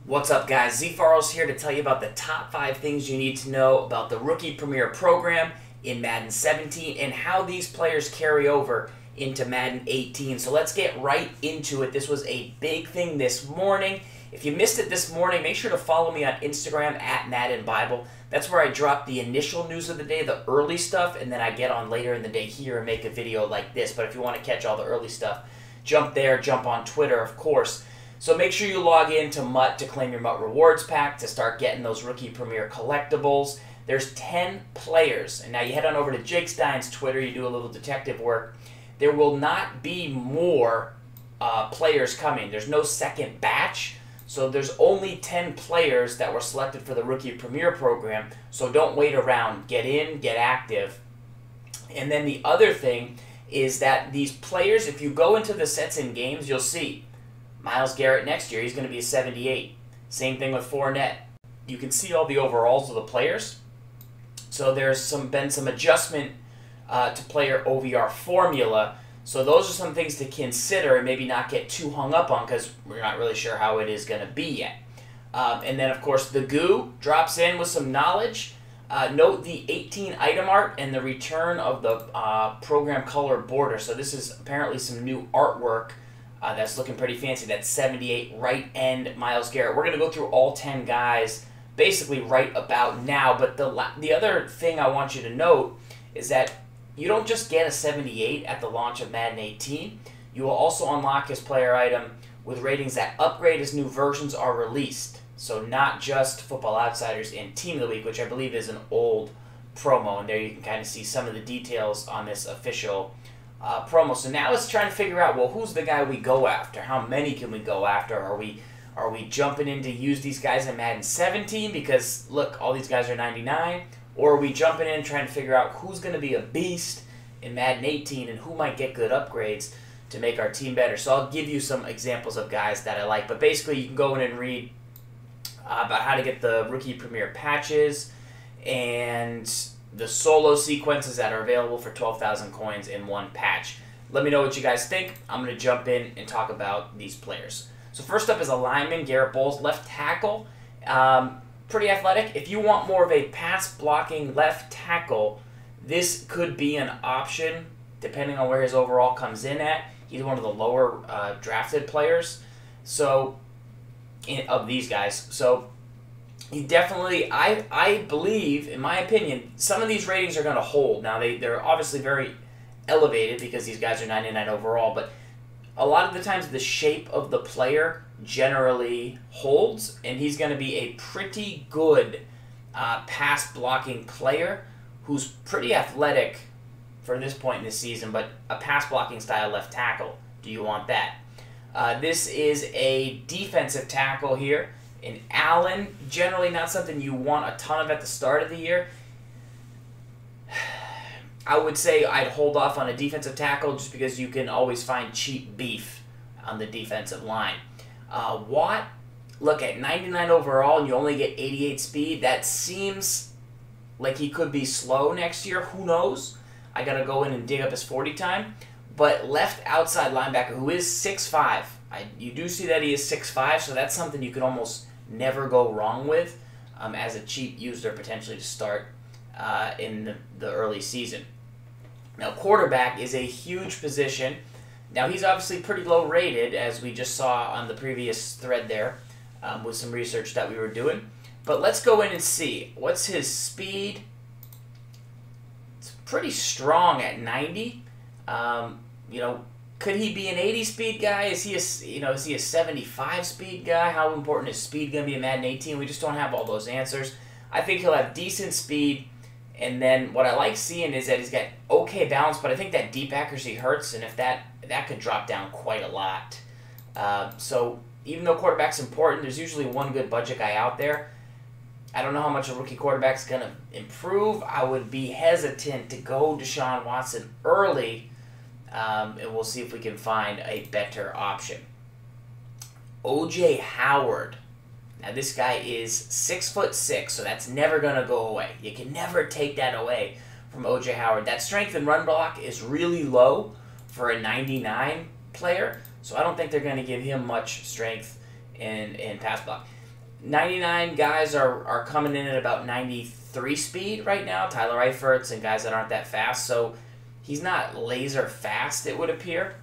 What's up, guys? Z Farrell's here to tell you about the top 5 things you need to know about the Rookie Premier program in Madden 17 and how these players carry over into Madden 18. So let's get right into it. This was a big thing this morning. If you missed it this morning, make sure to follow me on Instagram at Madden Bible. That's where I drop the initial news of the day, the early stuff, and then I get on later in the day here and make a video like this. But if you want to catch all the early stuff, jump there, jump on Twitter, of course. So make sure you log in to MUT to claim your MUT Rewards Pack to start getting those Rookie Premier collectibles. There's 10 players. And now you head on over to Jake Stein's Twitter, you do a little detective work. There will not be more players coming. There's no second batch. So there's only 10 players that were selected for the Rookie Premier program. So don't wait around. Get in, get active. And then the other thing is that these players, if you go into the sets and games, you'll see Myles Garrett next year, he's going to be a 78. Same thing with Fournette. You can see all the overalls of the players. So there's been some adjustment to player OVR formula. So those are some things to consider and maybe not get too hung up on because we're not really sure how it is going to be yet. And then, of course, the Goo drops in with some knowledge. Note the 18 item art and the return of the program color border. So this is apparently some new artwork. That's looking pretty fancy. That's 78 right end Myles Garrett. We're going to go through all 10 guys basically right about now. But the other thing I want you to note is that you don't just get a 78 at the launch of Madden 18. You will also unlock his player item with ratings that upgrade as new versions are released. So not just Football Outsiders and Team of the Week, which I believe is an old promo. And there you can kind of see some of the details on this official promo. So now let's try to figure out, well, who's the guy we go after? How many can we go after? Are we jumping in to use these guys in Madden 17 because, look, all these guys are 99? Or are we jumping in and trying to figure out who's going to be a beast in Madden 18 and who might get good upgrades to make our team better? So I'll give you some examples of guys that I like. But basically, you can go in and read about how to get the Rookie Premier patches and the solo sequences that are available for 12,000 coins in one patch. Let me know what you guys think. I'm going to jump in and talk about these players. So first up is a lineman, Garrett Bowles, left tackle. Pretty athletic. If you want more of a pass-blocking left tackle, this could be an option depending on where his overall comes in at. He's one of the lower drafted players of these guys. So he definitely, I believe, in my opinion, some of these ratings are going to hold. Now, they're obviously very elevated because these guys are 99 overall, but a lot of the times the shape of the player generally holds, and he's going to be a pretty good pass-blocking player who's pretty athletic for this point in the season, but a pass-blocking style left tackle. Do you want that? This is a defensive tackle here. In Allen, generally not something you want a ton of at the start of the year. I would say I'd hold off on a defensive tackle just because you can always find cheap beef on the defensive line. Watt, look, at 99 overall and you only get 88 speed, that seems like he could be slow next year. Who knows? I got to go in and dig up his 40 time. But left outside linebacker who is 6'5". You do see that he is 6'5", so that's something you could almost never go wrong with as a cheap user potentially to start in the early season. Now, quarterback is a huge position. Now, he's obviously pretty low rated, as we just saw on the previous thread there with some research that we were doing. But let's go in and see. What's his speed? It's pretty strong at 90. Could he be an 80 speed guy? Is he a 75 speed guy? How important is speed going to be in Madden 18? We just don't have all those answers. I think he'll have decent speed, and then what I like seeing is that he's got okay balance, but I think that deep accuracy hurts, and if that could drop down quite a lot. So even though quarterback's important, there's usually one good budget guy out there. I don't know how much a rookie quarterback's going to improve. I would be hesitant to go Deshaun Watson early. And we'll see if we can find a better option. O.J. Howard. Now, this guy is 6'6", so that's never going to go away. You can never take that away from O.J. Howard. That strength and run block is really low for a 99 player, so I don't think they're going to give him much strength in pass block. 99 guys are coming in at about 93 speed right now. Tyler Eifert's and guys that aren't that fast. So he's not laser fast, it would appear.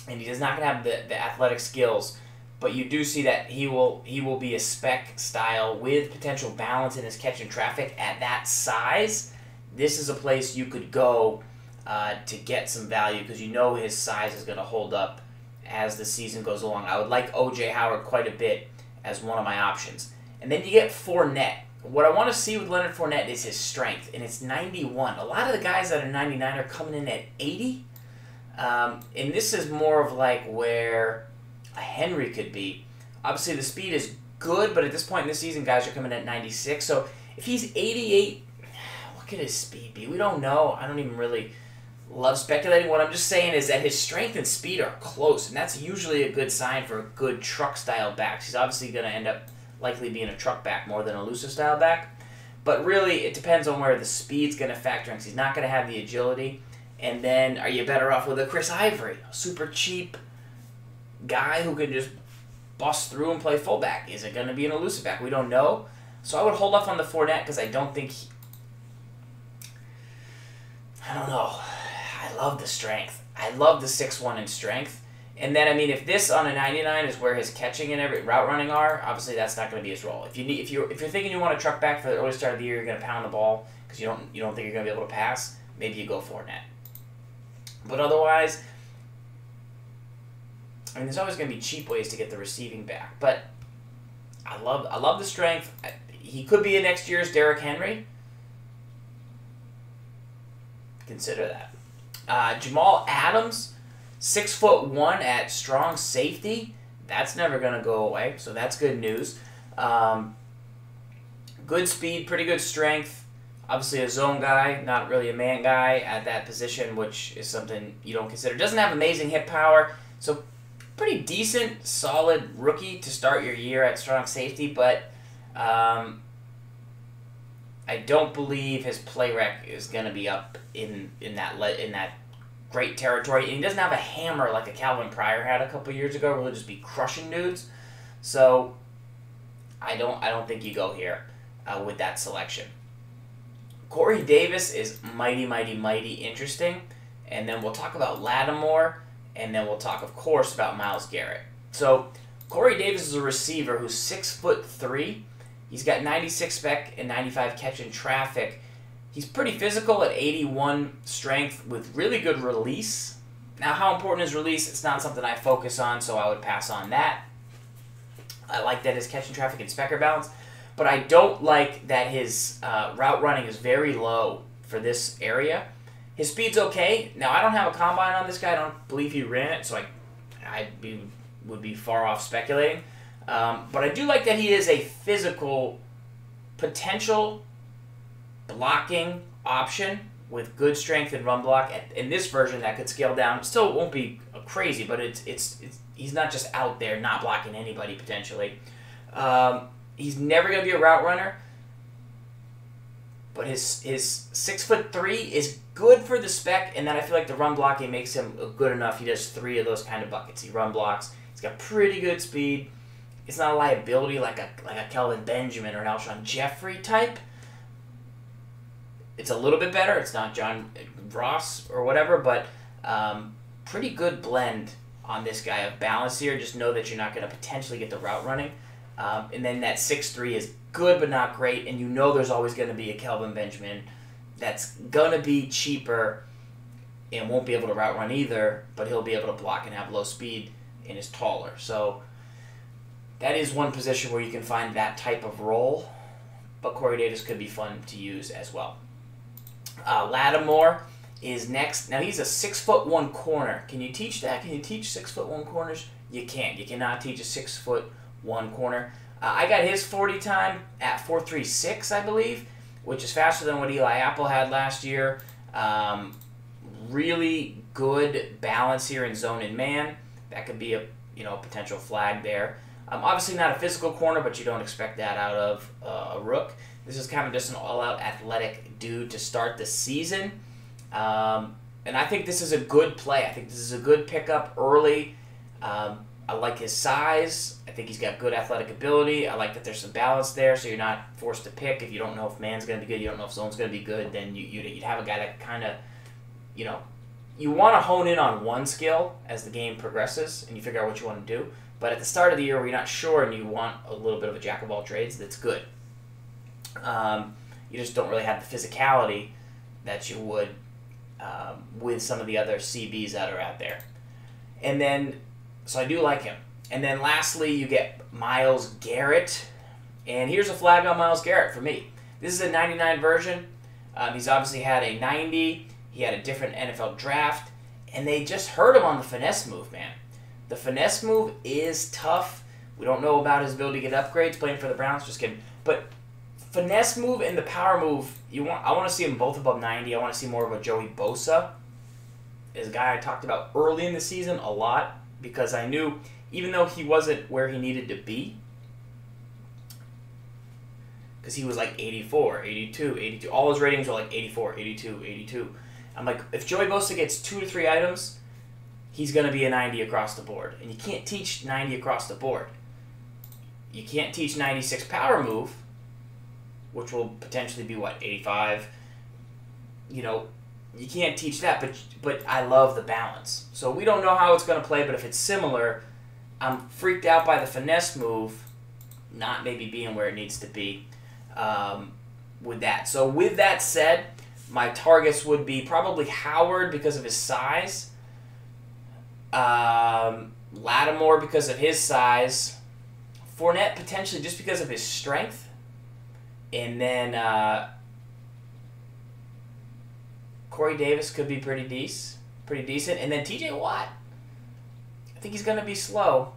And he is not going to have the athletic skills. But you do see that he will be a spec style with potential balance in his catch and traffic at that size. This is a place you could go to get some value because you know his size is going to hold up as the season goes along. I would like O.J. Howard quite a bit as one of my options. And then you get Fournette. What I want to see with Leonard Fournette is his strength, and it's 91. A lot of the guys that are 99 are coming in at 80. And this is more of like where a Henry could be. Obviously, the speed is good, but at this point in the season, guys are coming at 96. So if he's 88, what could his speed be? We don't know. I don't even really love speculating. What I'm just saying is that his strength and speed are close, and that's usually a good sign for a good truck-style back. He's obviously going to end up likely being a truck back more than a elusive-style back. But really, it depends on where the speed's going to factor in, because he's not going to have the agility. And then, are you better off with a Chris Ivory, a super cheap guy who can just bust through and play fullback? Is it going to be an elusive back? We don't know. So I would hold off on the Fournette because I don't think I don't know. I love the strength. I love the 6'1" in strength. And then, I mean, if this on a 99 is where his catching and every route running are, obviously that's not going to be his role. If you're thinking you want to truck back for the early start of the year, you're going to pound the ball because you don't think you're going to be able to pass. Maybe you go Fournette. But otherwise, I mean, there's always going to be cheap ways to get the receiving back. But I love the strength. He could be a next year's Derrick Henry. Consider that. Jamal Adams, 6'1" at strong safety. That's never going to go away, so that's good news. Good speed, pretty good strength. Obviously a zone guy, not really a man guy at that position, which is something you don't consider. Doesn't have amazing hit power, so pretty decent, solid rookie to start your year at strong safety, but I don't believe his play rec is going to be up in that great territory. And he doesn't have a hammer like a Calvin Pryor had a couple years ago, where he'll just be crushing dudes. So I don't think you go here with that selection. Corey Davis is mighty interesting, and then we'll talk about Lattimore, and then we'll talk, of course, about Myles Garrett. So Corey Davis is a receiver who's 6'3". He's got 96 spec and 95 catch in traffic. He's pretty physical at 81 strength with really good release. Now, how important is release? It's not something I focus on, so I would pass on that. I like that his catch in traffic and spec are balanced, but I don't like that his route running is very low for this area. His speed's okay. Now, I don't have a combine on this guy. I don't believe he ran it, so I would be far off speculating. But I do like that he is a physical potential blocking option with good strength and run block. In this version, that could scale down. Still won't be crazy, but he's not just out there not blocking anybody potentially. He's never going to be a route runner, but his 6'3" is good for the spec, and then I feel like the run blocking makes him good enough. He does 3 of those kind of buckets. He run blocks. He's got pretty good speed. It's not a liability like a Kelvin Benjamin or an Alshon Jeffrey type. It's a little bit better. It's not John Ross or whatever, but pretty good blend on this guy of balance here. Just know that you're not going to potentially get the route running. And then that 6'3" is good but not great, and you know there's always going to be a Kelvin Benjamin that's going to be cheaper and won't be able to route run either, but he'll be able to block and have low speed and is taller. So that is one position where you can find that type of role, but Corey Davis could be fun to use as well. Lattimore is next. Now, he's a 6'1" corner. Can you teach that? Can you teach 6'1" corners? You can't. You cannot teach a 6'1" corner. I got his 40 time at 4.36, I believe, which is faster than what Eli Apple had last year. Really good balance here in zone and man. That could be a potential flag there. Obviously not a physical corner, but you don't expect that out of a rook. This is kind of just an all-out athletic dude to start the season. And I think this is a good play. I think this is a good pickup early. I like his size. I think he's got good athletic ability. I like that there's some balance there, so you're not forced to pick. If you don't know if man's going to be good, you don't know if zone's going to be good, then you'd have a guy that kind of, you know, you want to hone in on one skill as the game progresses and you figure out what you want to do. But at the start of the year where you're not sure and you want a little bit of a jack of all trades, that's good. You just don't really have the physicality that you would with some of the other CBs that are out there. And then, so I do like him. And then lastly, you get Myles Garrett. And here's a flag on Myles Garrett for me. This is a 99 version. He's obviously had a 90. He had a different NFL draft. And they just hurt him on the finesse move, man. The finesse move is tough. We don't know about his ability to get upgrades playing for the Browns. Just kidding. But finesse move and the power move, I want to see them both above 90. I want to see more of a Joey Bosa. Is a guy I talked about early in the season a lot because I knew even though he wasn't where he needed to be, because he was like 84, 82, 82. All his ratings were like 84, 82, 82. I'm like, if Joey Bosa gets 2 to 3 items, he's going to be a 90 across the board. And you can't teach 90 across the board. You can't teach 96 power move, which will potentially be, what, 85? You know, you can't teach that, but I love the balance. So we don't know how it's going to play, but if it's similar, I'm freaked out by the finesse move not maybe being where it needs to be with that. So with that said, my targets would be probably Howard because of his size, Lattimore because of his size, Fournette potentially just because of his strength, and then Corey Davis could be pretty decent, and then T.J. Watt. I think he's going to be slow,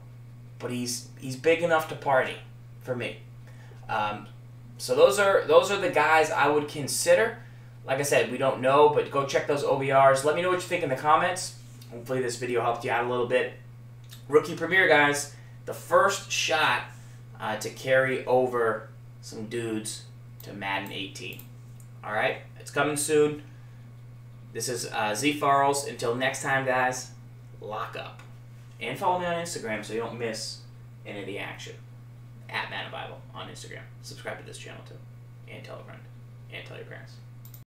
but he's big enough to party for me. So those are the guys I would consider. Like I said, we don't know, but go check those OBRs. Let me know what you think in the comments. Hopefully this video helped you out a little bit. Rookie Premier, guys, the first shot to carry over some dudes to Madden 18. All right, it's coming soon. This is Z Farrells. Until next time, guys, lock up. And follow me on Instagram so you don't miss any of the action. @MaddenBible on Instagram. Subscribe to this channel too. And tell a friend. And tell your parents.